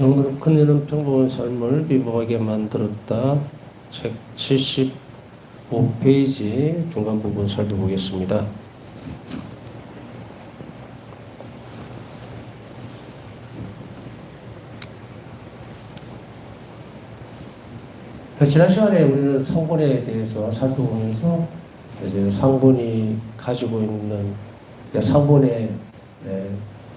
오늘은 그녀는 평범한 삶을 비범하게 만들었다. 책 75페이지 중간 부분 살펴보겠습니다. 지난 시간에 우리는 상본에 대해서 살펴보면서 이제 상본이 가지고 있는 상본에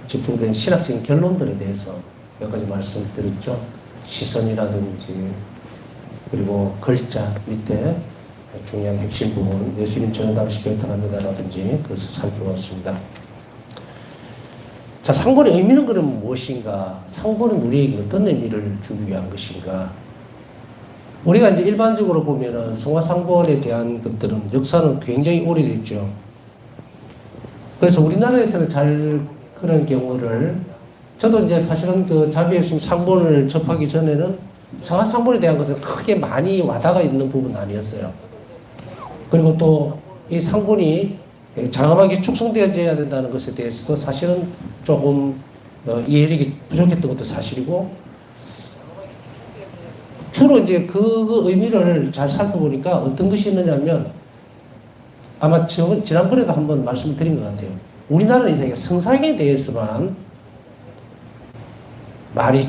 집중된 신학적인 결론들에 대해서 몇 가지 말씀드렸죠. 시선이라든지 그리고 글자 밑에 중요한 핵심 부분 예수님 전담시 결탁합니다라든지 그것을 살펴봤습니다. 자, 상본의 의미는 그럼 무엇인가? 상본은 우리에게 어떤 의미를 주기 위한 것인가? 우리가 이제 일반적으로 보면은 성화상본에 대한 것들은 역사는 굉장히 오래됐죠. 그래서 우리나라에서는 잘 그런 경우를 저도 이제 사실은 그 자비 예수님 상본을 접하기 전에는 성화상본에 대한 것은 크게 많이 와닿아 있는 부분은 아니었어요. 그리고 또 이 상본이 장엄하게 축성되어져야 된다는 것에 대해서도 사실은 조금 이해력이 부족했던 것도 사실이고, 주로 이제 그 의미를 잘 살펴보니까 어떤 것이 있느냐면, 아마 지난번에도 한번 말씀을 드린 것 같아요. 우리나라는 이제 성상에 대해서만 많이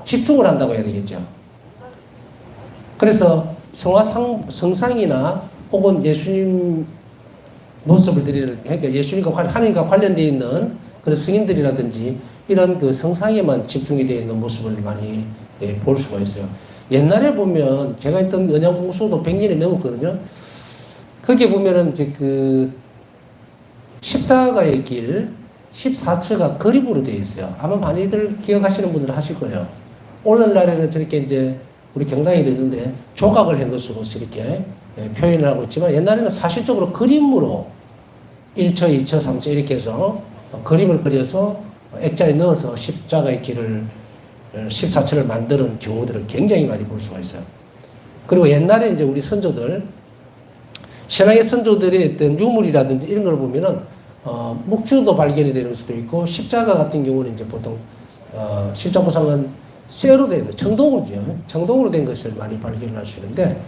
집중을 한다고 해야 되겠죠. 그래서 성상이나 혹은 예수님 모습을 드리는, 그러니까 예수님과 하나님과 관련되어 있는 그런 승인들이라든지 이런 그 성상에만 집중이 되어 있는 모습을 많이 볼 수가 있어요. 옛날에 보면 제가 했던 언양봉수도 100년이 넘었거든요. 거기에 보면은 이제 그 십자가의 길 14처가 그림으로 되어 있어요. 아마 많이들 기억하시는 분들은 하실 거예요. 오늘날에는 저렇게 이제 우리 경당에 있는데 조각을 한 것으로 이렇게 표현을 하고 있지만, 옛날에는 사실적으로 그림으로 1처, 2처, 3처 이렇게 해서 그림을 그려서 액자에 넣어서 십자가의 길을 14처를 만드는 경우들을 굉장히 많이 볼 수가 있어요. 그리고 옛날에 이제 우리 선조들, 신앙의 선조들의 어떤 유물이라든지 이런 걸 보면은 묵주도 발견이 되는 수도 있고, 십자가 같은 경우는 이제 보통 십자보상은 쇠로 된 청동으로 된 것을 많이 발견할 수 있는데,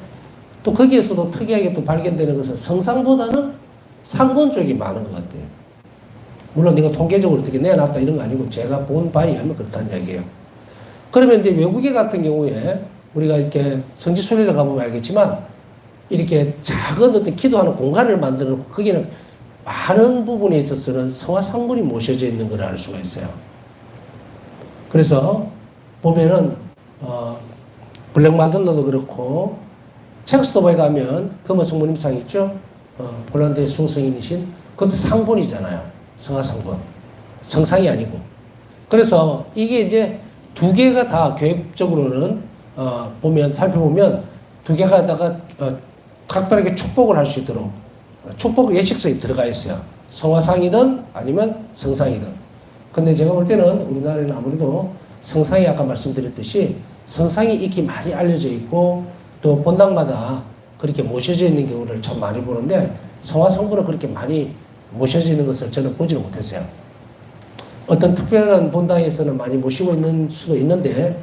또 거기에서도 특이하게 또 발견되는 것은 성상보다는 상본 쪽이 많은 것 같아요. 물론 이거 통계적으로 어떻게 내놨다 이런 거 아니고 제가 본 바에 의하면 그렇다는 얘기예요. 그러면 이제 외국에 같은 경우에 우리가 이렇게 성지순례를 가보면 알겠지만, 이렇게 작은 어떤 기도하는 공간을 만들어 놓고 거기는 많은 부분에 있어서는 성화상본이 모셔져 있는 걸 알 수가 있어요. 그래서 보면은 블랙마돈나도 그렇고, 첵스토바에 가면 금은 성모님상 있죠. 폴란드의 숭성인이신 그것도 상본이잖아요. 성화상본, 성상이 아니고. 그래서 이게 이제 두 개가 다 교회적으로는 살펴보면 두 개가 다가 각별하게 축복을 할 수 있도록 축복 예식서에 들어가 있어요. 성화상이든 아니면 성상이든. 근데 제가 볼 때는 우리나라에는 아무래도 성상이 아까 말씀드렸듯이 성상이 익히 많이 알려져 있고, 또 본당마다 그렇게 모셔져 있는 경우를 참 많이 보는데, 성화상본은 그렇게 많이 모셔져 있는 것을 저는 보지는 못했어요. 어떤 특별한 본당에서는 많이 모시고 있는 수도 있는데,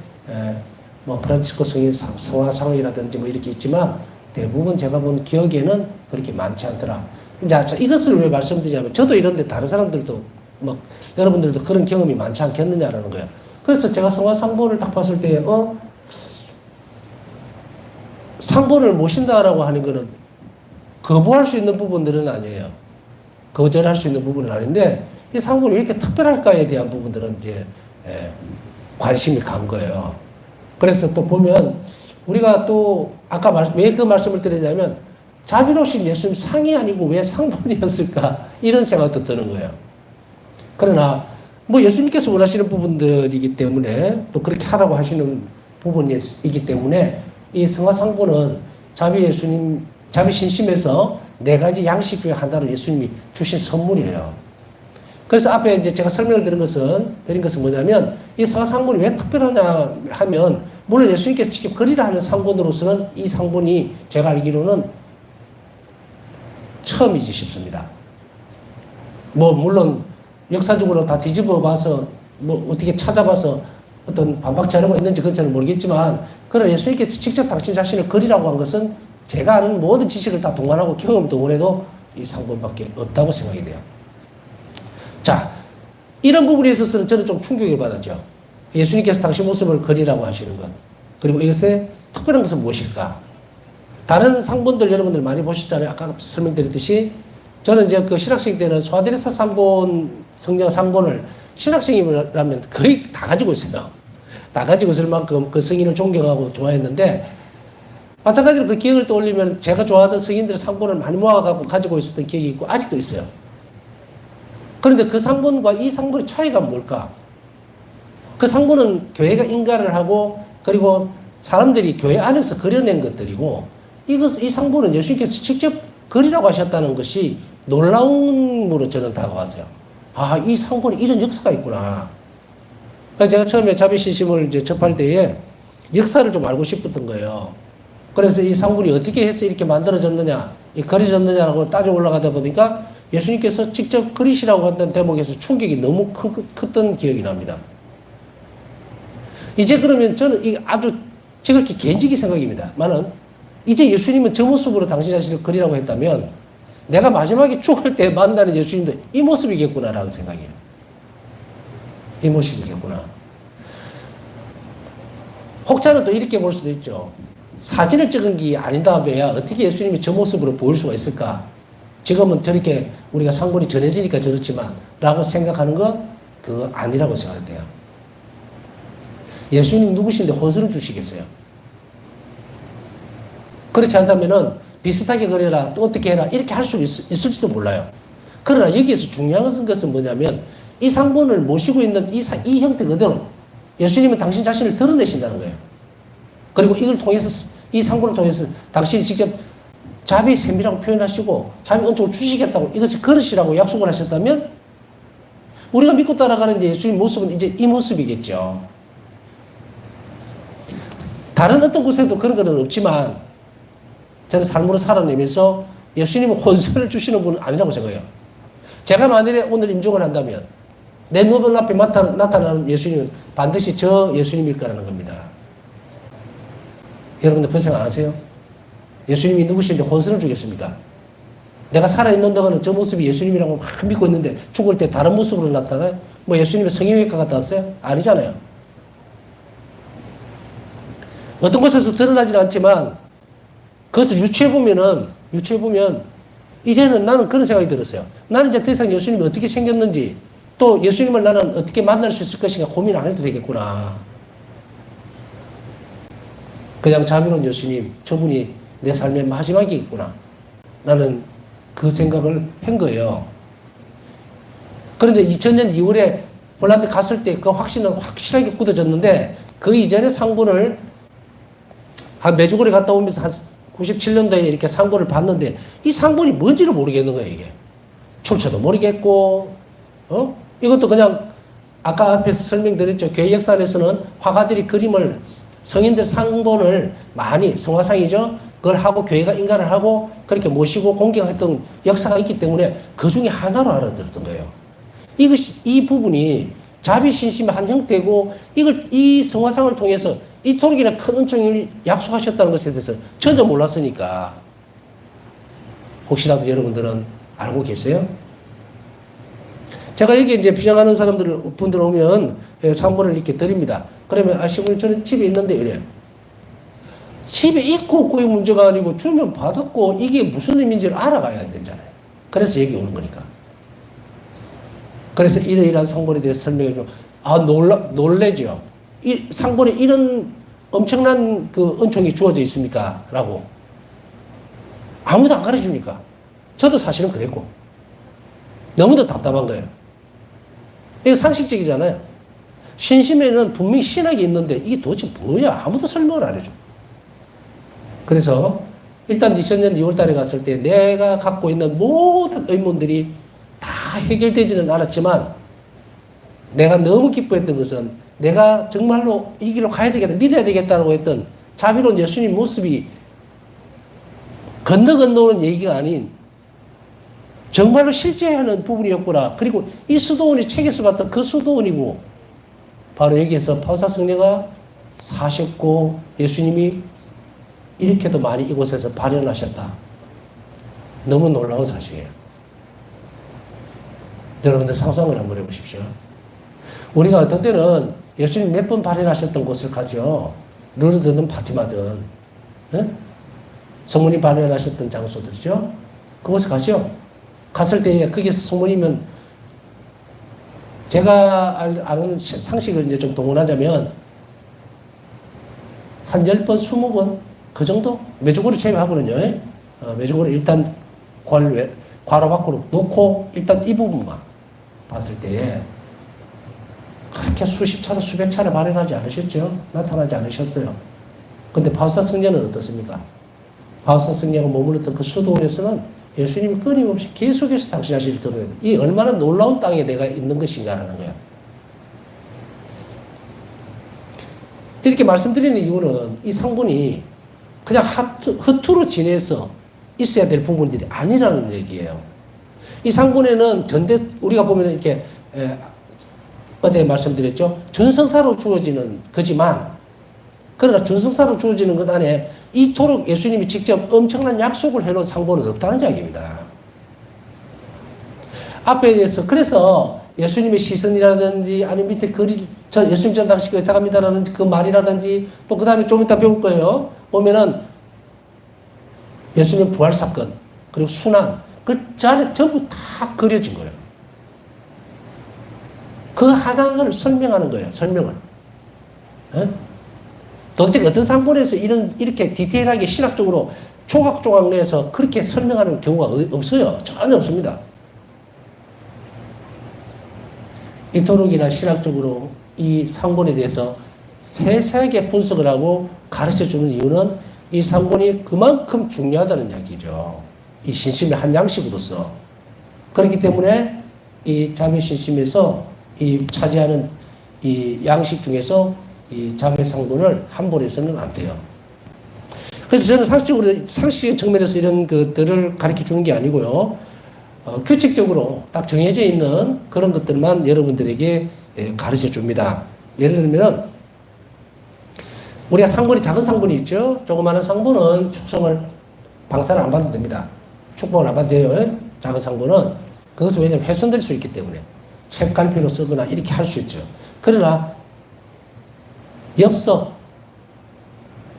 뭐 프란치스코 성인 성화상이라든지 뭐 이렇게 있지만, 대부분 제가 본 기억에는 그렇게 많지 않더라. 이제 이것을 왜 말씀드리냐면, 저도 이런데 다른 사람들도 뭐 여러분들도 그런 경험이 많지 않겠느냐라는 거예요. 그래서 제가 성화상본을 딱 봤을 때 상본을 모신다라고 하는 거는 거부할 수 있는 부분들은 아니에요. 거절할 수 있는 부분은 아닌데, 이 상본이 왜 이렇게 특별할까에 대한 부분들은 이제 관심이 간 거예요. 그래서 또 보면 우리가 또 아까 왜 그 말씀을 드리냐면, 자비로우신 예수님 상이 아니고 왜 상본이었을까 이런 생각도 드는 거예요. 그러나 뭐 예수님께서 원하시는 부분들이기 때문에, 또 그렇게 하라고 하시는 부분이기 때문에, 이 성화상본은 자비 신심에서 4가지 양식 중에 하나를 예수님이 주신 선물이에요. 그래서 앞에 이제 제가 설명을 드린 것은 뭐냐면, 이 성화상본이 왜 특별하냐 하면, 물론 예수님께서 직접 그리라 하는 상본으로서는 이 상본이 제가 알기로는 처음이지 싶습니다. 뭐 물론 역사적으로 다 뒤집어 봐서 뭐 어떻게 찾아봐서 어떤 반박 자료가 있는지 그건 저는 모르겠지만, 그러나 예수님께서 직접 당신 자신을 그리라고 한 것은 제가 아는 모든 지식을 다 동원하고 경험을 동원해도 이 상본밖에 없다고 생각이 돼요. 자, 이런 부분에 있어서는 저는 좀 충격을 받았죠. 예수님께서 당신 모습을 그리라고 하시는 것. 그리고 이것의 특별한 것은 무엇일까? 다른 상본들 여러분들 많이 보셨잖아요. 아까 설명드렸듯이 저는 이제 그 신학생 때는 소아데레사 상본, 성령 상본을 신학생이라면 거의 다 가지고 있어요. 다 가지고 있을 만큼 그 성인을 존경하고 좋아했는데, 마찬가지로 그 기억을 떠올리면 제가 좋아하던 성인들의 상본을 많이 모아갖고 가지고 있었던 기억이 있고 아직도 있어요. 그런데 그 상본과 이 상본의 차이가 뭘까? 그 상본은 교회가 인가를 하고 그리고 사람들이 교회 안에서 그려낸 것들이고, 이 상본은 예수님께서 직접 그리라고 하셨다는 것이 놀라움으로 저는 다가왔어요. 아, 이 상본에 이런 역사가 있구나. 제가 처음에 자비신심을 이제 접할 때에 역사를 좀 알고 싶었던 거예요. 그래서 이 상본이 어떻게 해서 이렇게 만들어졌느냐, 그려졌느냐라고 따져 올라가다 보니까 예수님께서 직접 그리시라고 했던 대목에서 충격이 너무 컸던 기억이 납니다. 이제 그러면 저는 이 아주 지극히 개인적인 생각입니다만은, 이제 예수님은 저 모습으로 당신 자신을 그리라고 했다면 내가 마지막에 죽을 때 만나는 예수님도 이 모습이겠구나라는 생각이에요. 이 모습이겠구나. 혹자는 또 이렇게 볼 수도 있죠. 사진을 찍은 게 아닌다며야 어떻게 예수님이 저 모습으로 보일 수가 있을까? 지금은 저렇게 우리가 상본이 전해지니까 저렇지만 라고 생각하는 거 그거 아니라고 생각돼요. 예수님 누구신데 혼선을 주시겠어요? 그렇지 않다면은 비슷하게 그려라, 또 어떻게 해라 이렇게 할 수 있을지도 몰라요. 그러나 여기에서 중요한 것은 뭐냐면 이 상본을 모시고 있는 이 형태 그대로 예수님은 당신 자신을 드러내신다는 거예요. 그리고 이걸 통해서, 이 상본을 통해서 당신이 직접 자비의 셈이라고 표현하시고 자비 은총을 주시겠다고 이것을 그릇이라고 약속을 하셨다면 우리가 믿고 따라가는 예수님 모습은 이제 이 모습이겠죠. 다른 어떤 곳에도 그런 건 없지만 저는 삶으로 살아내면서 예수님은 혼선을 주시는 분은 아니라고 생각해요. 제가 만일에 오늘 임종을 한다면 내 눈 앞에 나타나는 예수님은 반드시 저 예수님일 거라는 겁니다. 여러분들 그런 생각 안 하세요? 예수님이 누구신데 혼선을 주겠습니까? 내가 살아있는 동안은 저 모습이 예수님이라고 막 믿고 있는데 죽을 때 다른 모습으로 나타나요? 뭐 예수님의 성형외과 갔다 왔어요? 아니잖아요. 어떤 곳에서 드러나지는 않지만 그것을 유추해보면 이제는 나는 그런 생각이 들었어요. 나는 이제 더 이상 예수님이 어떻게 생겼는지 또 예수님을 나는 어떻게 만날 수 있을 것인가 고민 안 해도 되겠구나. 그냥 자비로운 예수님, 저분이 내 삶의 마지막이겠구나. 나는 그 생각을 한 거예요. 그런데 2000년 2월에 폴란드 갔을 때 그 확신은 확실하게 굳어졌는데 그 이전의 상본을 한 메주고리 갔다 오면서 한 97년도에 이렇게 상본을 봤는데 이 상본이 뭔지를 모르겠는 거예요, 이게. 출처도 모르겠고, 이것도 그냥 아까 앞에서 설명드렸죠. 교회 역사 안에서는 화가들이 그림을, 성인들 상본을 많이, 성화상이죠. 그걸 하고 교회가 인가를 하고 그렇게 모시고 공경했던 역사가 있기 때문에 그 중에 하나로 알아들었던 거예요. 이 부분이 자비신심의 한 형태고 이 성화상을 통해서 이토록이나 큰 은총을 약속하셨다는 것에 대해서 전혀 몰랐으니까 혹시라도 여러분들은 알고 계세요? 제가 여기 이제 비장하는 분들 오면 상본을 이렇게 드립니다. 그러면 아시고 저는 집에 있는데 이래요. 집에 있고 없고의 문제가 아니고 주면 받았고 이게 무슨 의미인지를 알아가야 되잖아요. 그래서 여기 오는 거니까. 그래서 이러이러한 상본에 대해서 설명해 줘. 놀래죠. 이 상본에 이런 엄청난 그 은총이 주어져 있습니까? 라고. 아무도 안 가르쳐주니까. 저도 사실은 그랬고. 너무도 답답한 거예요. 이거 상식적이잖아요. 신심에는 분명히 신학이 있는데 이게 도대체 뭐야? 아무도 설명을 안 해줘. 그래서 일단 2000년 2월 달에 갔을 때 내가 갖고 있는 모든 의문들이 다 해결되지는 않았지만 내가 너무 기뻐했던 것은 내가 정말로 이 길로 가야 되겠다, 믿어야 되겠다고 했던 자비로운 예수님 모습이 건너오는 얘기가 아닌 정말로 실제하는 부분이었구나. 그리고 이 수도원이 책에서 봤던 그 수도원이고 바로 여기에서 파우사 성녀가 사셨고 예수님이 이렇게도 많이 이곳에서 발현하셨다. 너무 놀라운 사실이에요. 여러분들 상상을 한번 해보십시오. 우리가 어떤 때는 예수님 몇 번 발현하셨던 곳을 가죠. 르르드든 파티마든, 예? 성모님 발현하셨던 장소들이죠. 그곳에 가죠. 갔을 때 거기서 성모님은 제가 아는 상식을 이제 좀 동원하자면 한 10번, 20번 그 정도? 메주고리 제외하거든요. 메주고리 일단 괄호 밖으로 놓고 일단 이 부분만 봤을 때에 그렇게 수십 차례, 수백 차례 발현하지 않으셨죠? 나타나지 않으셨어요. 근데 바우사 성녀는 어떻습니까? 바우사 성녀가 머물렀던 그 수도원에서는 예수님이 끊임없이 계속해서 당신 자신을 드러내요. 이 얼마나 놀라운 땅에 내가 있는 것인가라는 거야. 이렇게 말씀드리는 이유는 이 상분이 그냥 허투루 지내서 있어야 될 부분들이 아니라는 얘기예요. 이 상분에는 우리가 보면 이렇게, 어제 말씀드렸죠. 준성사로 주어지는 거지만, 그러나 준성사로 주어지는 것 안에 이토록 예수님이 직접 엄청난 약속을 해놓은 상분은 없다는 이야기입니다. 앞에서, 그래서 예수님의 시선이라든지, 아니면 밑에 글이, 예수님 전 당시 의탁합니다라는 그 말이라든지, 또 그 다음에 좀 이따 배울 거예요. 보면은, 예수님 부활사건, 그리고 순환, 그 자리 전부 다 그려진 거예요. 그 하나를 설명하는 거예요. 설명을. 에? 도대체 어떤 상본에서 이렇게 디테일하게 신학적으로 조각조각 내서 그렇게 설명하는 경우가 없어요. 전혀 없습니다. 이토록이나 신학적으로 이 상본에 대해서 세세하게 분석을 하고 가르쳐 주는 이유는 이 상본이 그만큼 중요하다는 이야기죠. 이 신심의 한 양식으로서. 그렇기 때문에 이 자매 신심에서 이 차지하는 이 양식 중에서 이 자매 상본을 한 번에서는 안 돼요. 그래서 저는 상식적 측면에서 이런 것들을 가르쳐 주는 게 아니고요. 규칙적으로 딱 정해져 있는 그런 것들만 여러분들에게 가르쳐 줍니다. 예를 들면, 우리가 상본이 작은 상본이 있죠? 조그마한 상본은 축성을, 방사를 안 받아도 됩니다. 축복을 안 받아도 돼요. 작은 상본은. 그것은 왜냐하면 훼손될 수 있기 때문에. 책갈피로 쓰거나 이렇게 할 수 있죠. 그러나, 엽서.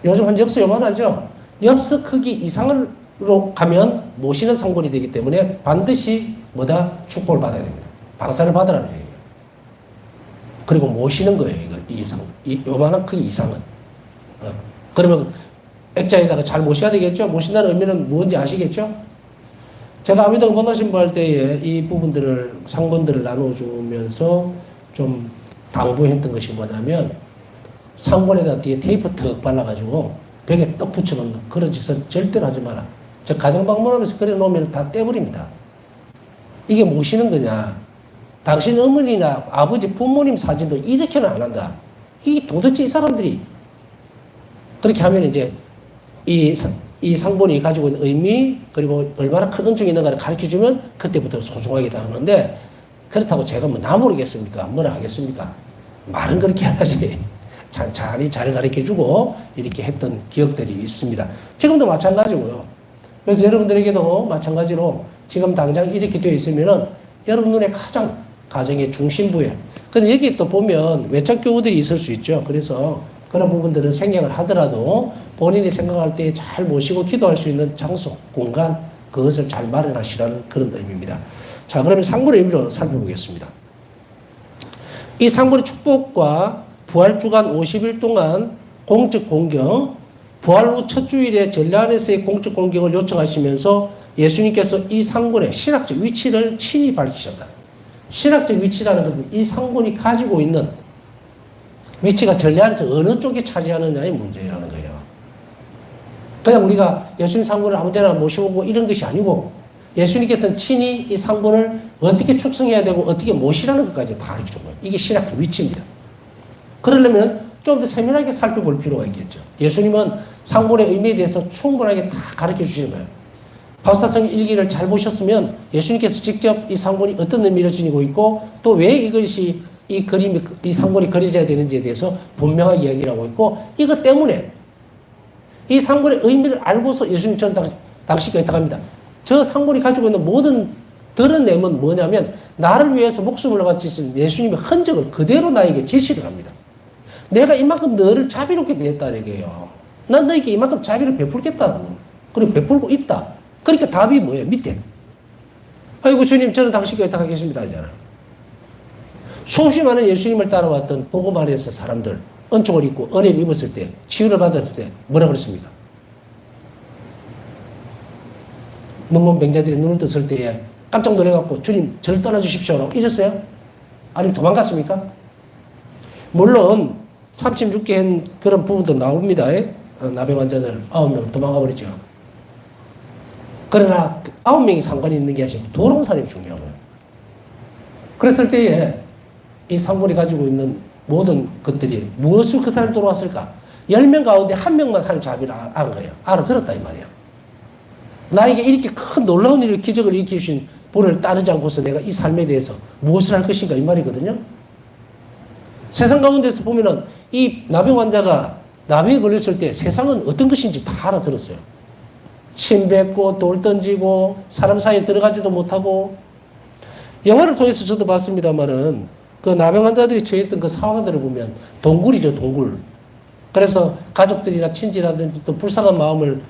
요즘 한 엽서 요만하죠? 엽서 크기 이상으로 가면 모시는 상본이 되기 때문에 반드시 축복을 받아야 됩니다. 방사를 받으라는 얘기예요. 그리고 모시는 거예요. 요만한 크기 이상은. 그러면 액자에다가 잘 모셔야 되겠죠? 모신다는 의미는 무엇인지 아시겠죠? 제가 아미동 본다신부 할 때에 이 부분들을, 상본들을 나눠주면서 좀 당부했던 것이 뭐냐면, 상본에다 뒤에 테이프 턱 발라가지고 벽에 떡 붙여놓는 그런 짓은 절대로 하지 마라. 저 가정 방문하면서 그래 놓으면 다 떼버립니다. 이게 모시는 거냐? 당신 어머니나 아버지, 부모님 사진도 이렇게는 안 한다. 이 도대체 이 사람들이 그렇게 하면 이제 이 상본이 가지고 있는 의미, 그리고 얼마나 큰 은총이 있는가를 가르쳐 주면 그때부터 소중하게 다루는데, 그렇다고 제가 뭐 나 모르겠습니까? 뭐라 하겠습니까? 말은 그렇게 하지. 찬찬히 잘 가르쳐 주고 이렇게 했던 기억들이 있습니다. 지금도 마찬가지고요. 그래서 여러분들에게도 마찬가지로 지금 당장 이렇게 되어 있으면은 여러분 눈에 가장 가정의 중심부에. 근데 여기 또 보면 외적 교우들이 있을 수 있죠. 그래서 그런 부분들은 생략을 하더라도 본인이 생각할 때 잘 모시고 기도할 수 있는 장소, 공간, 그것을 잘 마련하시라는 그런 의미입니다. 자, 그러면 상본의 의미로 살펴보겠습니다. 이 상본의 축복과 부활 주간 50일 동안 공적 공경, 부활 후 첫 주일에 전례 안에서의 공적 공경을 요청하시면서 예수님께서 이 상본의 신학적 위치를 친히 밝히셨다. 신학적 위치라는 것은 이 상본이 가지고 있는 위치가 전례 안에서 어느 쪽에 차지하느냐의 문제라는 거예요. 그냥 우리가 예수님 상본을 아무 데나 모셔오고 이런 것이 아니고, 예수님께서는 친히 이 상본을 어떻게 축성해야 되고 어떻게 모시라는 것까지 다 가르쳐 준 거예요. 이게 신학적 위치입니다. 그러려면 좀 더 세밀하게 살펴볼 필요가 있겠죠. 예수님은 상본의 의미에 대해서 충분하게 다 가르쳐 주시는 거예요. 바우사성 일기를 잘 보셨으면 예수님께서 직접 이 상본이 어떤 의미를 지니고 있고, 또 왜 이것이 이 그림이, 이 상골이 그려져야 되는지에 대해서 분명하게 이야기를 하고 있고, 이것 때문에 이 상골의 의미를 알고서 예수님 전 당시까지 합니다. 저 상골이 가지고 있는 모든 드러냄은 뭐냐면, 나를 위해서 목숨을 바치신 예수님의 흔적을 그대로 나에게 제시를 합니다. 내가 이만큼 너를 자비롭게 대했다는 얘기예요. 난 너에게 이만큼 자비를 베풀겠다. 그리고 베풀고 있다. 그러니까 답이 뭐예요? 밑에. 아이고 주님 저는 당신께 의탁하겠습니다 하잖아. 수없이 많은 예수님을 따라왔던 복음 안에서 사람들 은총을 입고 은혜를 입었을 때, 치유를 받았을 때 뭐라 그랬습니까? 눈먼 병자들이 눈을 떴을 때에 깜짝 놀래갖고 주님 저를 떠나주십시오 이랬어요? 아니면 도망갔습니까? 물론 36개 한 그런 부분도 나옵니다. 나병 환자들 9명 도망가 버리죠. 그러나 9명이 상관이 있는 게 아니라 도롱 사람이 중요한 거예요. 그랬을 때에 이 상골이 가지고 있는 모든 것들이 무엇을 그 사람이 돌아왔을까? 10명 가운데 1명만 하는 자비를 안 거예요. 알아들었다 이 말이에요. 나에게 이렇게 큰 놀라운 일을 기적을 일으키신 분을 따르지 않고서 내가 이 삶에 대해서 무엇을 할 것인가 이 말이거든요. 세상 가운데서 보면은 이 나병 환자가 나병에 걸렸을 때 세상은 어떤 것인지 다 알아들었어요. 침 뱉고 돌 던지고 사람 사이에 들어가지도 못하고, 영화를 통해서 저도 봤습니다만은 그 나병 환자들이 처했던 그 상황들을 보면 동굴이죠, 동굴. 그래서 가족들이나 친지라든지 또 불쌍하게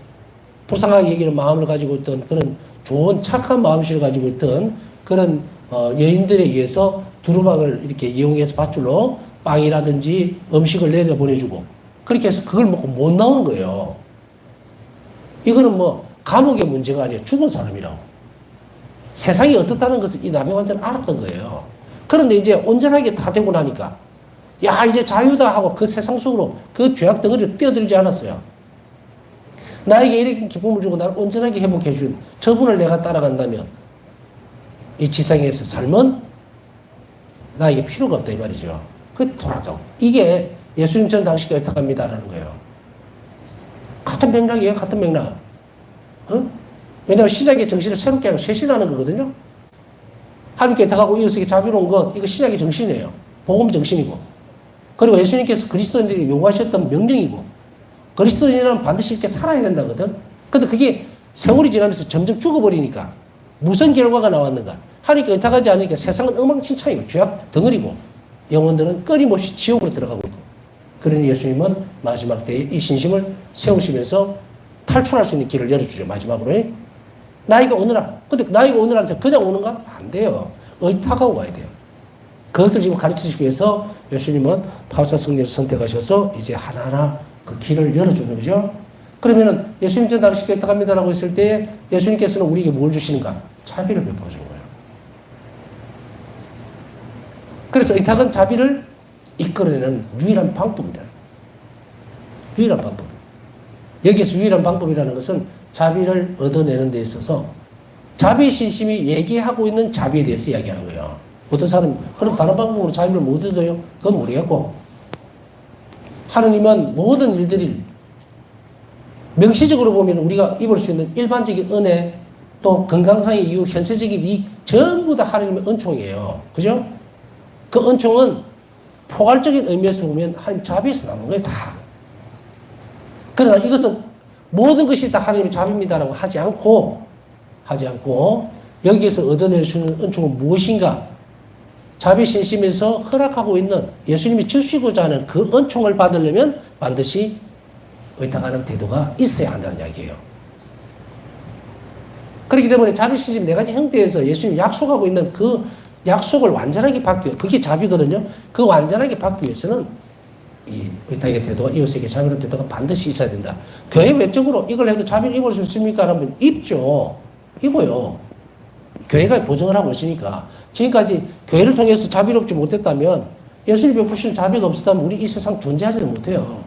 여기는 마음을 가지고 있던 그런 좋은 착한 마음씨를 가지고 있던 그런 여인들에 의해서 두루마기를 이렇게 이용해서 밧줄로 빵이라든지 음식을 내려보내주고, 그렇게 해서 그걸 먹고 못 나오는 거예요. 이거는 뭐 감옥의 문제가 아니라 죽은 사람이라고. 세상이 어떻다는 것을 이 나병 환자는 알았던 거예요. 그런데 이제 온전하게 다 되고 나니까 야 이제 자유다 하고 그 세상 속으로 그 죄악 덩어리를 뛰어들지 않았어요. 나에게 이렇게 기쁨을 주고 나를 온전하게 회복해 준 저분을 내가 따라간다면 이 지상에서 삶은 나에게 필요가 없다 이 말이죠. 그 돌아서 이게 예수님 전 당시가 의탁합니다라는 거예요. 같은 맥락이에요. 같은 맥락. 왜냐하면 신약의 정신을 새롭게 하고 쇄신하는 거거든요. 하나님께 의탁하고 이어서 자비로운 것, 이거 신약의 정신이에요. 복음 정신이고. 그리고 예수님께서 그리스도인들이 요구하셨던 명령이고, 그리스도인은 반드시 이렇게 살아야 된다거든. 근데 그게 세월이 지나면서 점점 죽어버리니까 무슨 결과가 나왔는가? 하나님께 의탁하지 않으니까 세상은 엉망진창이고 죄악 덩어리고 영혼들은 끊임없이 지옥으로 들어가고 있고. 그러니 예수님은 마지막 때에 이 신심을 세우시면서 탈출할 수 있는 길을 열어주죠. 마지막으로. 나이가 오느라. 근데 나이가 오느라 그냥 오는가? 안 돼요. 의탁하고 와야 돼요. 그것을 지금 가르치시기 위해서 예수님은 파우사성리를 선택하셔서 이제 하나하나 그 길을 열어주는 거죠. 그러면은 예수님 전 당시께 의탁합니다라고 했을 때 예수님께서는 우리에게 뭘 주시는가? 자비를 베풀어 주는 거예요. 그래서 의탁은 자비를 이끌어내는 유일한 방법이다. 유일한 방법. 여기서 유일한 방법이라는 것은 자비를 얻어내는 데 있어서 자비의 신심이 얘기하고 있는 자비에 대해서 이야기하는 거예요. 어떤 사람이 그럼 다른 방법으로 자비를 못 얻어요? 그건 모르겠고, 하느님은 모든 일들이 명시적으로 보면 우리가 입을 수 있는 일반적인 은혜, 또 건강상의 이유, 현세적인 이익 전부 다 하느님의 은총이에요. 그죠? 그 은총은 포괄적인 의미에서 보면 하나님 자비에서 나오는 거예요, 다. 그러나 이것은 모든 것이 다 하나님의 자비입니다라고 하지 않고 여기에서 얻어낼 수 있는 은총은 무엇인가? 자비 신심에서 허락하고 있는 예수님이 주시고자 하는 그 은총을 받으려면 반드시 의탁하는 태도가 있어야 한다는 이야기예요. 그렇기 때문에 자비 신심 네 가지 형태에서 예수님이 약속하고 있는 그 약속을 완전하게 받기 위해, 그게 자비거든요. 그 완전하게 받기 위해서는 이 의탁의 태도와 이웃에게 자비로운 태도가 반드시 있어야 된다. 교회 외적으로 이걸 해도 자비를 입을 수 있습니까? 라면 입죠. 입어요. 교회가 보증을 하고 있으니까. 지금까지 교회를 통해서 자비롭지 못했다면, 예수님 베푸시는 자비가 없었다면 우리 이 세상 존재하지도 못해요.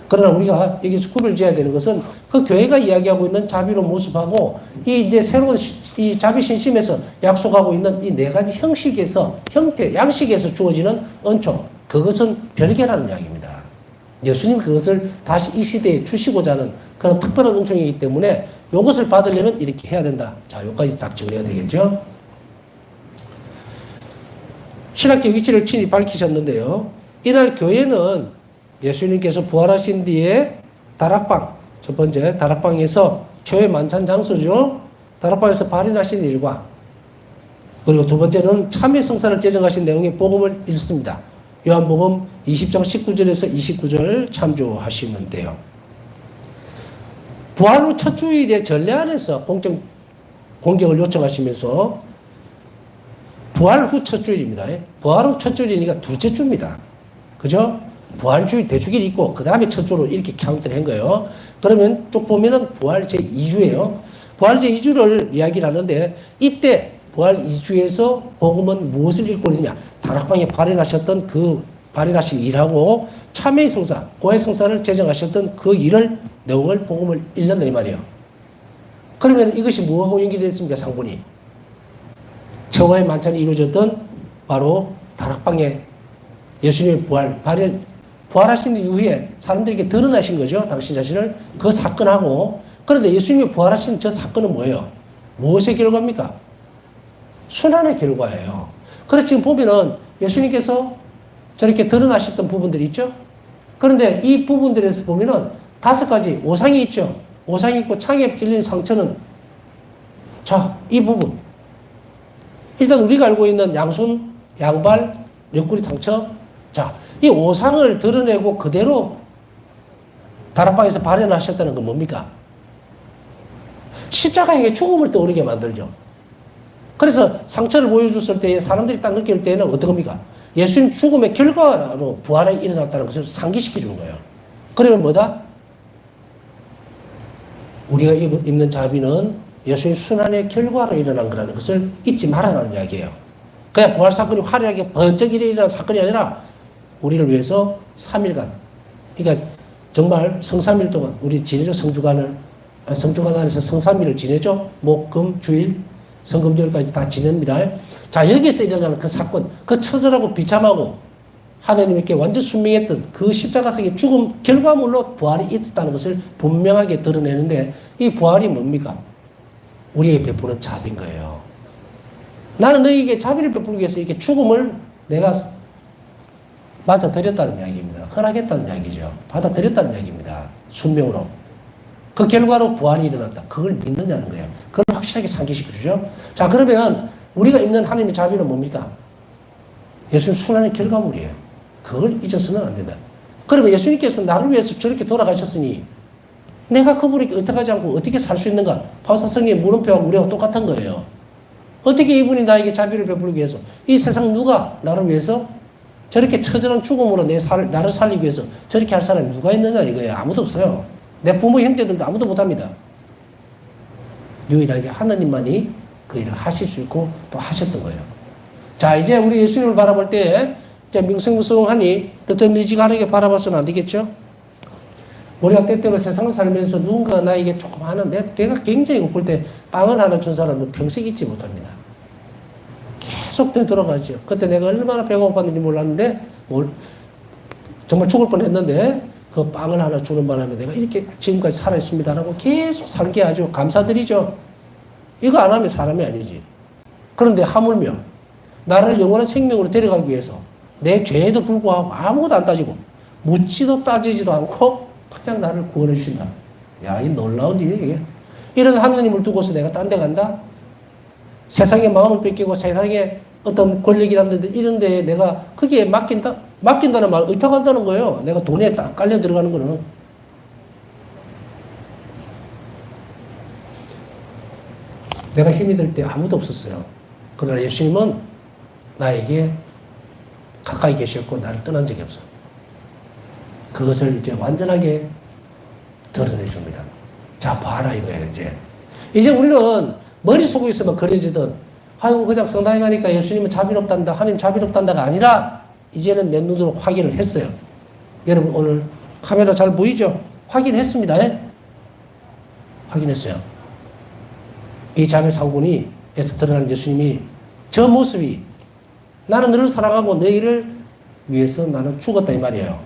그러나 우리가 여기서 구별 지어야 되는 것은 그 교회가 이야기하고 있는 자비로운 모습하고 이 이제 새로운 이 자비 신심에서 약속하고 있는 이 네 가지 형식에서, 형태, 양식에서 주어지는 은총, 그것은 별개라는 이야기입니다. 예수님 그것을 다시 이 시대에 주시고자 하는 그런 특별한 은총이기 때문에 이것을 받으려면 이렇게 해야 된다. 자, 여기까지 딱 정리가 되겠죠? 신학교 위치를 친히 밝히셨는데요. 이날 교회는 예수님께서 부활하신 뒤에 다락방, 첫 번째 다락방에서 최후의 만찬 장소죠. 다락방에서 발인하신 일과 그리고 두 번째는 참회 성사를 제정하신 내용의 복음을 읽습니다. 요한복음 20장 19절에서 29절 참조하시면 돼요. 부활 후 첫 주일에 전례 안에서 공격을 요청하시면서 부활 후 첫 주일입니다. 부활 후 첫 주일이니까 둘째 주입니다. 그죠? 부활 주일 대주일이 있고 그 다음에 첫 주로 이렇게 카운트를 한 거예요. 그러면 쭉 보면은 부활 제2주예요. 부활 제2주를 이야기를 하는데 이때 부활 2주에서 복음은 무엇을 읽고 있느냐? 다락방에 발현하셨던 그 발현하신 일하고 참회의 성사, 고해 성사를 제정하셨던 그 일을 내용을 복음을 읽는다 이 말이에요. 그러면 이것이 무엇하고 연결되어 있습니까? 상분이. 최후의 만찬이 이루어졌던 바로 다락방에 예수님의 부활하신 이후에 사람들에게 드러나신 거죠. 당신 자신을 그 사건하고. 그런데 예수님이 부활하신 저 사건은 뭐예요? 무엇의 결과입니까? 순환의 결과예요. 그래서 지금 보면은 예수님께서 저렇게 드러나셨던 부분들이 있죠. 그런데 이 부분들에서 보면은 5가지 오상이 있죠. 오상이 있고 창에 찔린 상처는 자, 이 부분. 일단 우리가 알고 있는 양손, 양발, 옆구리 상처. 자, 이 오상을 드러내고 그대로 다락방에서 발현하셨다는 건 뭡니까? 십자가에게 죽음을 떠오르게 만들죠. 그래서 상처를 보여줬을 때 사람들이 딱 느낄 때는 어떤 겁니까? 예수님 죽음의 결과로 부활이 일어났다는 것을 상기시켜 주는 거예요. 그러면 뭐다? 우리가 입는 자비는 예수님 순환의 결과로 일어난 거라는 것을 잊지 말아라는 이야기예요. 그냥 부활 사건이 화려하게 번쩍 일어난 사건이 아니라 우리를 위해서 3일간, 그러니까 정말 성삼일 동안 우리 지내죠. 성주간 안에서 성삼일을 지내죠. 목, 금, 주일, 성금주일까지 다 지냅니다. 자, 여기서 일어나는 그 사건, 그 처절하고 비참하고 하나님께 완전 순명했던 그 십자가상의 죽음 결과물로 부활이 있었다는 것을 분명하게 드러내는데 이 부활이 뭡니까? 우리에게 베푸는 자비인 거예요. 나는 너에게 자비를 베풀기 위해서 이렇게 죽음을 내가 맞아들였다는 이야기입니다. 허락했다는 이야기죠. 받아들였다는 이야기입니다. 순명으로. 그 결과로 부활이 일어났다. 그걸 믿느냐는 거예요. 그걸 확실하게 상기시켜주죠. 자, 그러면 우리가 입는 하나님의 자비는 뭡니까? 예수님 순환의 결과물이에요. 그걸 잊어서는 안 된다. 그러면 예수님께서 나를 위해서 저렇게 돌아가셨으니 내가 그분에게 의탁하지 않고 어떻게 살 수 있는가? 바울사성의 물음표하고 우리하고 똑같은 거예요. 어떻게 이분이 나에게 자비를 베풀기 위해서 이 세상 누가 나를 위해서 저렇게 처절한 죽음으로 나를 살리기 위해서 저렇게 할 사람이 누가 있느냐 이거예요. 아무도 없어요. 내 부모 형제들도 아무도 못합니다. 유일하게 하나님만이 그 일을 하실 수 있고 또 하셨던 거예요. 자, 이제 우리 예수님을 바라볼 때 이제 밍숭밍숭하니 뜨뜻미지근하게 바라봐서는 안 되겠죠? 우리가 때때로 세상을 살면서 누군가 나에게 조금 하는데 내가 굉장히 볼 때 빵을 하나 준 사람은 평생 잊지 못합니다. 계속 되돌아가죠. 그때 내가 얼마나 배가 고팠는지 몰랐는데 정말 죽을 뻔했는데 그 빵을 하나 주는 바람에 내가 이렇게 지금까지 살아있습니다라고 계속 살게 하죠. 감사드리죠. 이거 안 하면 사람이 아니지. 그런데 하물며 나를 영원한 생명으로 데려가기 위해서 내 죄에도 불구하고 아무것도 안 따지고 묻지도 따지지도 않고 그냥 나를 구원해 주신다. 야, 이 놀라운 일이에요. 이런 하나님을 두고서 내가 딴 데 간다? 세상에 마음을 뺏기고 세상에 어떤 권력이라는 데 이런 데 내가 거기에 맡긴다는 말, 의탁한다는 거예요. 내가 돈에 딱 깔려 들어가는 거는. 내가 힘이 들 때 아무도 없었어요. 그러나 예수님은 나에게 가까이 계셨고 나를 떠난 적이 없어. 그것을 이제 완전하게 드러내 줍니다. 자, 봐라 이거예요, 이제. 이제 우리는 머릿속에서만 그려지던, 아유, 그냥 성당에 가니까 예수님은 자비롭단다, 하나님 자비롭단다가 아니라, 이제는 내 눈으로 확인을 했어요. 여러분, 오늘 카메라 잘 보이죠? 확인했습니다. 예? 확인했어요. 이 자매 상군이에서 드러난 예수님이 저 모습이 나는 너를 사랑하고 너희를 위해서 나는 죽었다 이 말이에요.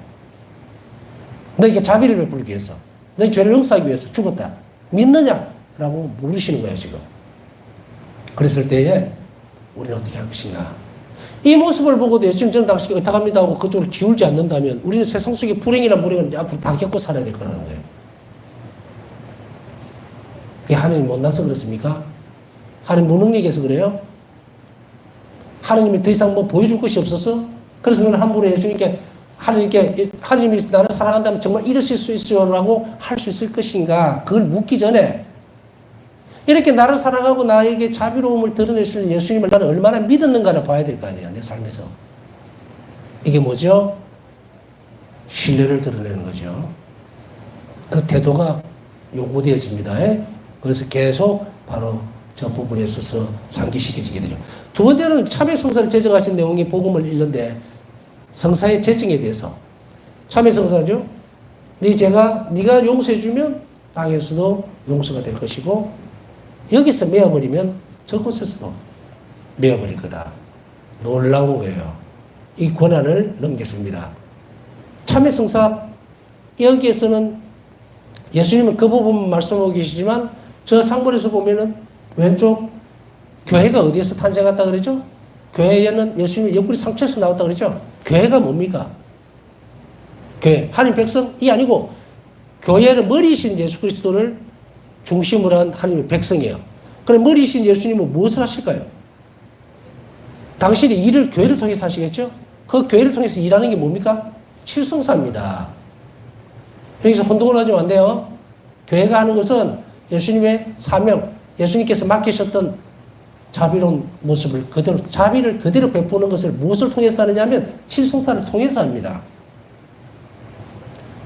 너에게 자비를 베풀기 위해서, 너희 죄를 용서하기 위해서 죽었다. 믿느냐? 라고 물으시는 거예요, 지금. 그랬을 때에 우리는 어떻게 할 것인가? 이 모습을 보고도 예수님 저는 당신께 의탁합니다 하고 그쪽으로 기울지 않는다면 우리는 세상 속의 불행이나 무행은 앞으로 다 겪고 살아야 될 거라는 거예요. 그게 하나님 못나서 그렇습니까? 하나님 무능력해서 그래요? 하나님이 더 이상 뭐 보여줄 것이 없어서? 그래서 너는 함부로 예수님께 하나님이 나를 사랑한다면 정말 이러실 수 있어요라고 할 수 있을 것인가? 그걸 묻기 전에 이렇게 나를 사랑하고 나에게 자비로움을 드러낼 수 있는 예수님을 나는 얼마나 믿었는가를 봐야 될 거 아니에요. 내 삶에서. 이게 뭐죠? 신뢰를 드러내는 거죠. 그 태도가 요구되어집니다. 그래서 계속 바로 저 부분에 있어서 상기시켜지게 되죠. 두 번째는 참회 성사를 제정하신 내용이 복음을 읽는데 성사의 제정에 대해서 참회 성사죠. 네가 용서해주면 땅에서도 용서가 될 것이고 여기서 메어버리면 저곳에서도 메어버릴 거다. 놀라운 거예요. 이 권한을 넘겨줍니다. 참회 성사 여기에서는 예수님은 그 부분 말씀하고 계시지만 저 상본에서 보면은 왼쪽 교회가 어디에서 탄생했다 그러죠? 교회에는 예수님의 옆구리 상처에서 나왔다 그러죠? 교회가 뭡니까? 교회. 하나님 백성이 아니고 교회는 머리이신 예수 그리스도를 중심으로 한 하나님의 백성이에요. 그럼 머리이신 예수님은 무엇을 하실까요? 당신이 일을 교회를 통해서 하시겠죠? 그 교회를 통해서 일하는 게 뭡니까? 칠성사입니다. 여기서 혼동을 하시면 안 돼요. 교회가 하는 것은 예수님의 사명, 예수님께서 맡기셨던 자비로운 모습을 그대로, 자비를 그대로 베푸는 것을 무엇을 통해서 하느냐 하면 칠성사를 통해서 합니다.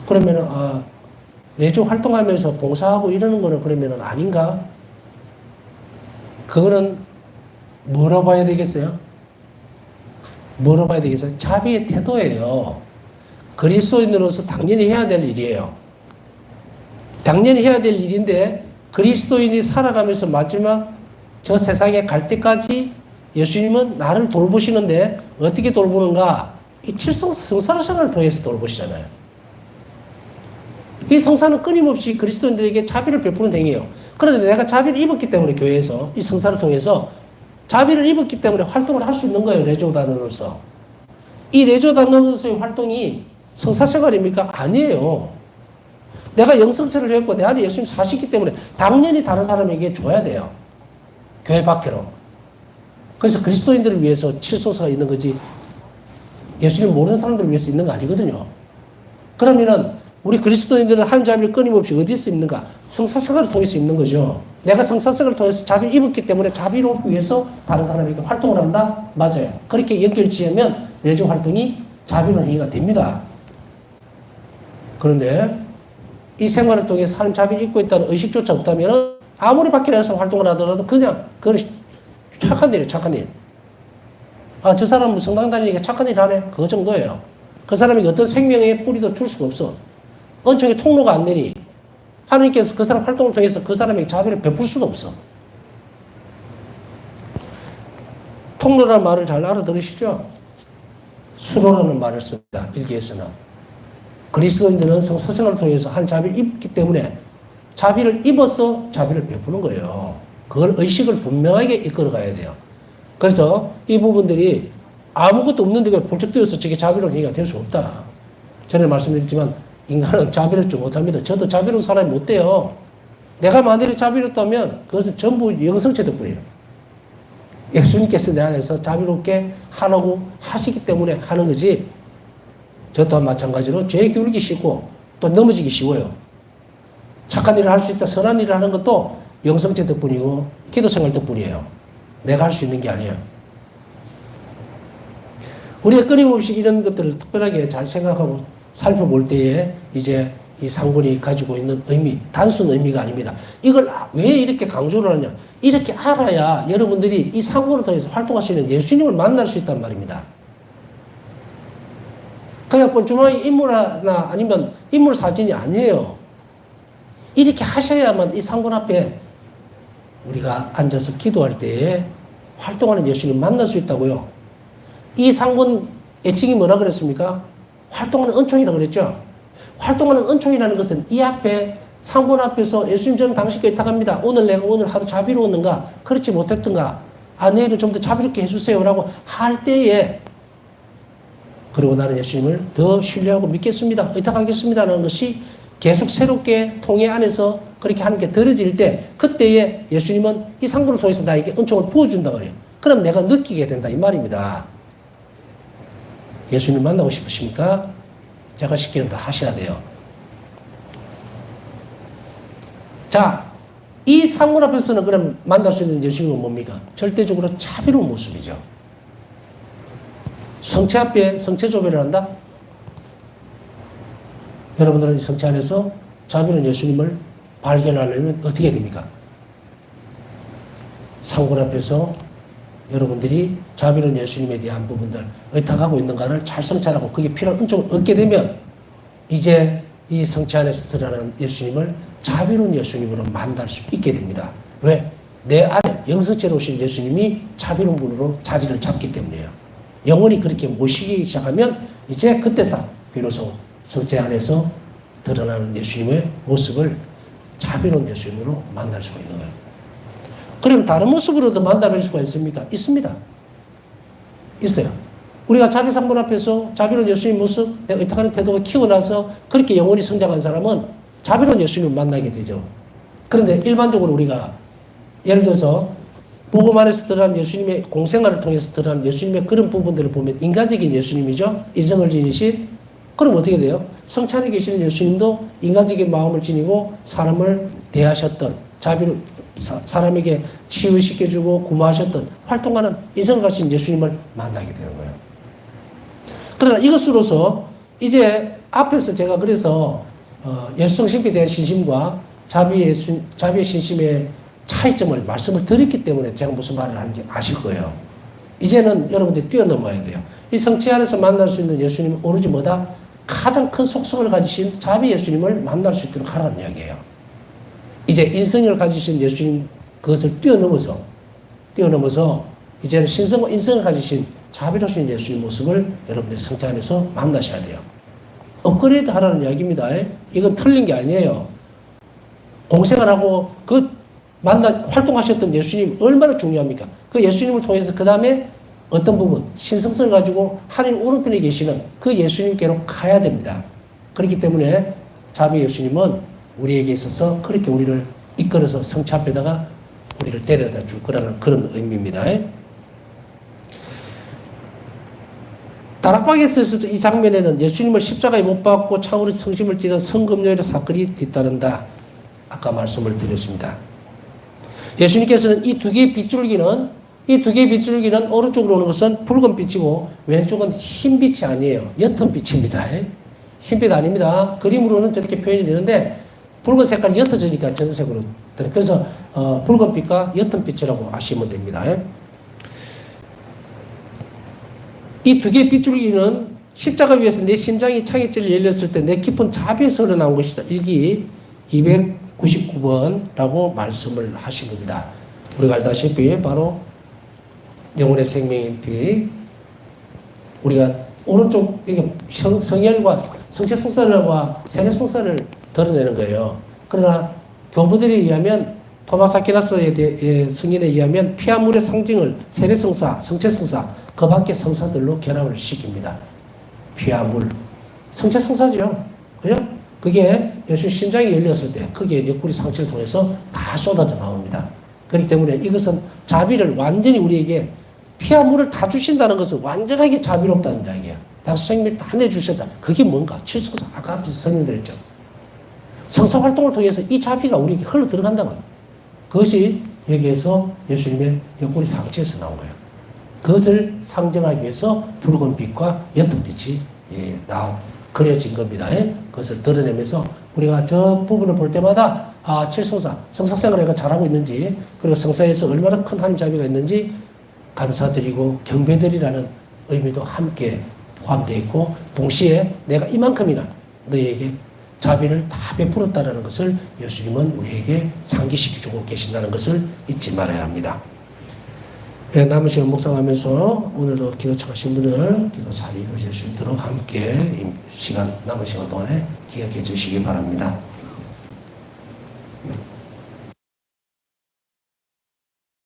그러면은, 내주 활동하면서 봉사하고 이러는 거는 그러면은 아닌가? 그거는 뭐라고 봐야 되겠어요? 뭐라고 봐야 되겠어요? 자비의 태도예요. 그리스도인으로서 당연히 해야 될 일이에요. 당연히 해야 될 일인데 그리스도인이 살아가면서 마지막 저 세상에 갈 때까지 예수님은 나를 돌보시는데 어떻게 돌보는가? 이 성사 생활을 통해서 돌보시잖아요. 이 성사는 끊임없이 그리스도인들에게 자비를 베푸는 행위예요. 그런데 내가 자비를 입었기 때문에 교회에서 이 성사를 통해서 자비를 입었기 때문에 활동을 할 수 있는 거예요. 레조단으로서. 이 레조단으로서의 활동이 성사생활입니까? 아니에요. 내가 영성체를 했고 내 안에 예수님 사시기 때문에 당연히 다른 사람에게 줘야 돼요. 교회 밖으로. 그래서 그리스도인들을 위해서 칠성사가 있는 거지 예수님 모르는 사람들을 위해서 있는 거 아니거든요. 그러면은 우리 그리스도인들은 한 자비를 끊임없이 어디서 입는가? 성사생활을 통해서 입는 거죠. 내가 성사생활을 통해서 자비를 입었기 때문에 자비를 위해서 다른 사람에게 활동을 한다? 맞아요. 그렇게 연결지으면 내적 활동이 자비로운 행위가 됩니다. 그런데 이 생활을 통해서 하나님 자비를 입고 있다는 의식조차 없다면 아무리 밖에 나가서 활동을 하더라도 그냥 그건 착한 일이에요. 착한 일. 저 사람은 성당 다니니까 착한 일 하네. 그 정도예요. 그 사람에게 어떤 생명의 뿌리도 줄 수가 없어. 은총의 통로가 안 되니 하나님께서 그 사람 활동을 통해서 그 사람에게 자비를 베풀 수도 없어. 통로라는 말을 잘 알아들으시죠? 수로라는 말을 씁니다. 일기에서는. 그리스도인들은 성사생활을 통해서 한 자비를 입기 때문에 자비를 입어서 자비를 베푸는 거예요. 그걸 의식을 분명하게 이끌어 가야 돼요. 그래서 이 부분들이 아무것도 없는데 볼쩍 뛰어서 저게 자비로운 행위가 될 수 없다. 전에 말씀드렸지만 인간은 자비롭지 못합니다. 저도 자비로운 사람이 못 돼요. 내가 만일에 자비롭다면 그것은 전부 영성체 덕분이에요. 예수님께서 내 안에서 자비롭게 하라고 하시기 때문에 하는 거지. 저 또한 마찬가지로 죄에 기울기 쉽고 또 넘어지기 쉬워요. 착한 일을 할 수 있다, 선한 일을 하는 것도 영성체 덕분이고 기도 생활 덕분이에요. 내가 할 수 있는 게 아니에요. 우리가 끊임없이 이런 것들을 특별하게 잘 생각하고 살펴볼 때에 이제 이 상본이 가지고 있는 의미, 단순 의미가 아닙니다. 이걸 왜 이렇게 강조를 하냐? 이렇게 알아야 여러분들이 이 상본을 통해서 활동하시는 예수님을 만날 수 있단 말입니다. 그냥 뻔뻔하게 인물이나 아니면 인물 사진이 아니에요. 이렇게 하셔야만 이 상본 앞에 우리가 앉아서 기도할 때에 활동하는 예수님을 만날 수 있다고요. 이 상본 애칭이 뭐라 그랬습니까? 활동하는 은총이라고 그랬죠. 활동하는 은총이라는 것은 이 앞에 상본 앞에서 예수님 저는 당신께 의탁합니다. 오늘 내가 오늘 하루 자비로웠는가? 그렇지 못했던가? 아, 내일은 좀 더 자비롭게 해주세요라고 할 때에, 그리고 나는 예수님을 더 신뢰하고 믿겠습니다, 의탁하겠습니다라는 것이 계속 새롭게 통해 안에서 그렇게 하는 게 들어질 때, 그때에 예수님은 이 상부를 통해서 나에게 은총을 부어준다 그래요. 그럼 내가 느끼게 된다 이 말입니다. 예수님 만나고 싶으십니까? 제가 시키는 다 하셔야 돼요. 자, 이 상문 앞에서는 그럼 만날 수 있는 예수님은 뭡니까? 절대적으로 자비로운 모습이죠. 성체 앞에 성체 조배를 한다? 여러분들은 이 성체 안에서 자비로운 예수님을 발견하려면 어떻게 됩니까? 상문 앞에서 여러분들이 자비로운 예수님에 대한 부분들, 의탁하고 있는가를 잘 성찰하고 그게 필요한 은총을 얻게 되면 이제 이 성체 안에서 드러나는 예수님을 자비로운 예수님으로 만날 수 있게 됩니다. 왜? 내 안에 영성체로 오신 예수님이 자비로운 분으로 자리를 잡기 때문이에요. 영원히 그렇게 모시기 시작하면 이제 그때서 비로소 성체 안에서 드러나는 예수님의 모습을 자비로운 예수님으로 만날 수가 있는 거예요. 그럼 다른 모습으로도 만나뵐 수가 있습니까? 있습니다. 있어요. 우리가 자비상분 앞에서 자비로운 예수님 모습, 의탁하는 태도가 키워나서 그렇게 영원히 성장한 사람은 자비로운 예수님을 만나게 되죠. 그런데 일반적으로 우리가 예를 들어서 복음 안에서 드러난 예수님의 공생활을 통해서 드러난 예수님의 그런 부분들을 보면 인간적인 예수님이죠. 인성을 지니신. 그럼 어떻게 돼요? 성체 안에 계시는 예수님도 인간적인 마음을 지니고 사람을 대하셨던, 사람에게 치유시켜주고 구마하셨던 활동하는 인성을 가진 예수님을 만나게 되는 거예요. 그러나 이것으로서 이제 앞에서 제가 그래서 예수성 신비에 대한 신심과 자비의 신심의 차이점을 말씀을 드렸기 때문에 제가 무슨 말을 하는지 아실 거예요. 이제는 여러분들이 뛰어넘어야 돼요. 이 성체 안에서 만날 수 있는 예수님은 오로지 뭐다? 가장 큰 속성을 가지신 자비 예수님을 만날 수 있도록 하라는 이야기예요. 이제 인성을 가지신 예수님, 그것을 뛰어넘어서 이제는 신성과 인성을 가지신 자비로우신 예수님 모습을 여러분들이 성체 안에서 만나셔야 돼요. 업그레이드 하라는 이야기입니다. 이건 틀린 게 아니에요. 공생활하고 활동하셨던 예수님 얼마나 중요합니까? 그 예수님을 통해서 그 다음에 어떤 부분, 신성성을 가지고 하나님 오른편에 계시는 그 예수님께로 가야 됩니다. 그렇기 때문에 자비 예수님은 우리에게 있어서 그렇게 우리를 이끌어서 성체 앞에다가 우리를 데려다 줄 거라는 그런 의미입니다. 다락방에서도 이 장면에는 예수님을 십자가에 못 박고 차오르 성심을 찌른 성금요일의 사건이 뒤따른다. 아까 말씀을 드렸습니다. 예수님께서는 이 두 개의 빗줄기는 오른쪽으로 오는 것은 붉은 빛이고 왼쪽은 흰 빛이 아니에요. 옅은 빛입니다. 흰빛 아닙니다. 그림으로는 저렇게 표현이 되는데 붉은 색깔이 옅어지니까 전색으로. 그래서 붉은 빛과 옅은 빛이라고 아시면 됩니다. 이 두 개의 빗줄기는 십자가 위에서 내 심장이 창에 찔려 열렸을 때 내 깊은 자비에서 흘러나온 것이다. 일기 299번라고 말씀을 하신 겁니다. 우리가 알다시피 바로 영혼의 생명의 빛, 우리가 오른쪽 성혈과 성체 성사를과 세례 성사를 드러내는 거예요. 그러나 교부들에 의하면 토마스 아퀴나스의 승인에 의하면 피와 물의 상징을 세례 성사, 성체 성사, 그 밖의 성사들로 결합을 시킵니다. 피와 물, 성체 성사죠. 그죠? 그게 예수 심장이 열렸을 때 그게 옆구리 상처를 통해서 다 쏟아져 나옵니다. 그렇기 때문에 이것은 자비를 완전히 우리에게 피와 물을 다 주신다는 것은 완전하게 자비롭다는 이야기예요. 당시 생명을 다 내주셨다. 그게 뭔가? 칠성사, 아까 앞에서 설명드렸죠. 성사 활동을 통해서 이 자비가 우리에게 흘러 들어간다고. 그것이 여기에서 예수님의 옆구리 상처에서 나온 거예요. 그것을 상정하기 위해서 붉은 빛과 옅은 빛이 그려진 겁니다. 그것을 드러내면서 우리가 저 부분을 볼 때마다 칠성사, 성사생활을 내가 잘하고 있는지, 그리고 성사에서 얼마나 큰 하나님 자비가 있는지 감사드리고 경배드리라는 의미도 함께 포함되어 있고, 동시에 내가 이만큼이나 너희에게 자비를 다 베풀었다는 것을 예수님은 우리에게 상기시켜주고 계신다는 것을 잊지 말아야 합니다. 남은 시간 묵상하면서 오늘도 기도 청하신 분들 기도 잘 이루어질 수 있도록 함께 시간, 남은 시간 동안에 기억해 주시기 바랍니다.